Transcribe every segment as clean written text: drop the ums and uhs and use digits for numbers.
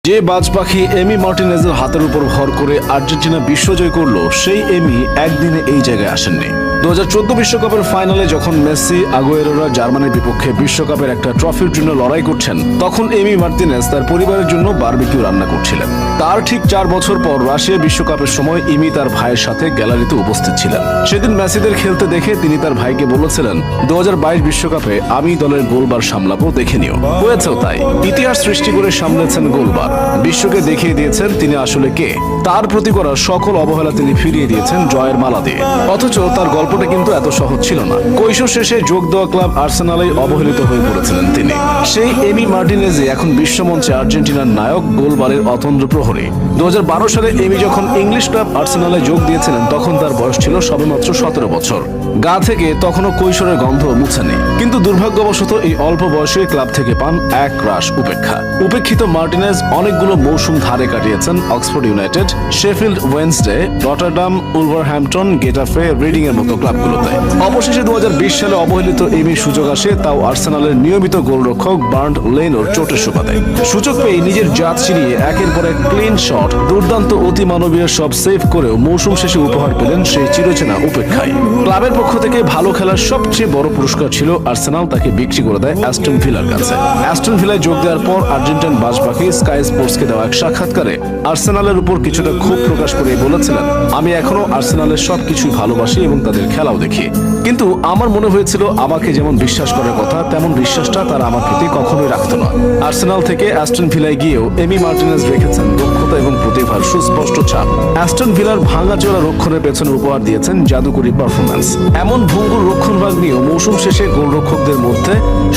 যে বাজ পাখি এমি মার্টিনেজের হাতের উপর ভর করে আর্জেন্টিনা বিশ্বজয় করলো, সেই এমি একদিনে এই জায়গায় আসেননি। 2014 বিশ্বকাপের ফাইনালে যখন মেসি, আগুয়েরোরা জার্মানির বিপক্ষে বিশ্বকাপের একটা ট্রফির জন্য লড়াই করছেন, তখন এমি মার্টিনেজ তার পরিবারের জন্য বারবিকিউ রান্না করছিলেন। তার ঠিক 4 বছর পর রাশিয়া বিশ্বকাপের সময় এমি তার ভাইয়ের সাথে গ্যালারিতে উপস্থিত ছিলেন। সেদিন মেসিদের খেলতে দেখে তিনি তার ভাইকে বলেছিলেন, 2022 বিশ্বকাপে আমি দলের গোলবার সামলাবো, দেখে নিও। হয়েছেও তাই। ইতিহাস সৃষ্টি করে সামলেছেন গোলবার। বিশ্বকে দেখিয়ে দিয়েছেন তিনি আসলে কে। তার প্রতি করা সকল অবহেলা তিনি ফিরিয়ে দিয়েছেন জয়ের মালা দিয়ে। অথচ তার গল্পটা কিন্তু এত সহজ ছিল না। কৈশোর শেষে যোগ দেওয়া ক্লাব আর্সেনালে অবহেলিত হয়ে পড়েছিলেন তিনি। সেই এমি মার্টিনেজে এখন বিশ্বমঞ্চে আর্জেন্টিনার নায়ক, গোলবারের অতন্দ্র প্রহরী। 2012 সালে এমি যখন ইংলিশ ক্লাব আর্সেনালে যোগ দিয়েছিলেন, তখন তার বয়স ছিল সবেমাত্র 17 বছর। গা থেকে তখনও কৈশোরের গন্ধ মুছেনি। কিন্তু দুর্ভাগ্যবশত এই অল্প বয়সে ক্লাব থেকে পান এক রাশ উপেক্ষা। উপেক্ষিত মার্টিনেজ অনেকগুলো মৌসুম ধারে কাটিয়েছেন Oxford United, Sheffield Wednesday, Rotterdam, Wolverhampton, Getafe, reading এর মতো ক্লাবগুলোতে। অবশেষে 2020 সালে অবহেলিত এমির সুযোগ আসে, তাও আর্সেনালের নিয়মিত গোলরক্ষক বার্ন্ড লেনোর চোটের সুবাদে। সুযোগ পেয়ে নিজের জাত চিনিয়ে একের পর এক ক্লিন শট, দুর্দান্ত অতিমানবীয় সব সেভ করেও মৌসুম শেষে উপহার পেলেন সেই চিরচেনা উপেক্ষায়। ক্লাবের পক্ষ থেকে ভালো খেলার সবচেয়ে বড় পুরস্কার ছিল আর্সেনাল তাকে বিক্রি করে দেয় অ্যাস্টন ভিলার কাছে। অ্যাস্টন ভিলায় যোগ দেওয়ার পর আর্জেন্টাইন বাজপাখি স্কাই স্পোর্টসকে দেওয়া এক সাক্ষাৎকারে আর্সেনালের উপর কিছুটা ক্ষোভ প্রকাশ করে বলেছিলেন, আমি এখনো আর্সেনালের সবকিছুই ভালোবাসি এবং তাদের খেলাও দেখি। কিন্তু আমার মনে হয়েছিল আমাকে যেমন বিশ্বাস করার কথা, তেমন বিশ্বাসটা তারা আমার প্রতি কখনোই রাখত না। আর্সেনাল থেকে অ্যাস্টন ভিলায় গিয়েও এমি মার্টিনেজ রেখেছেন দক্ষতা এবং প্রতিভার সুস্পষ্ট ছাপ। অ্যাস্টন ভিলার ভাঙাচোরা রক্ষণের পেছনে উপহার দিয়েছেন জাদুকরী পারফরম্যান্স। এমন ভঙ্গুর রক্ষণভাগ নিয়েও মৌসুম শেষে গোলরক্ষকদের মধ্যে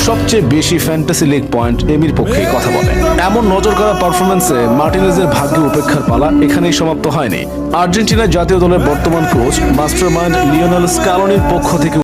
সবচেয়ে বেশি ফ্যান্টাসি লিগ পয়েন্ট এমির পক্ষেই কথা বলে। এমন নজর কাড়া পারফরম্যান্সে মার্টিনেজের ভাগ্যে উপেক্ষার পালা এখানেই সমাপ্ত হয়নি। আর্জেন্টিনা জাতীয় দলের বর্তমান কোচ মাস্টারমাইন্ড লিওনেল স্ক্যালোনির পক্ষ থেকে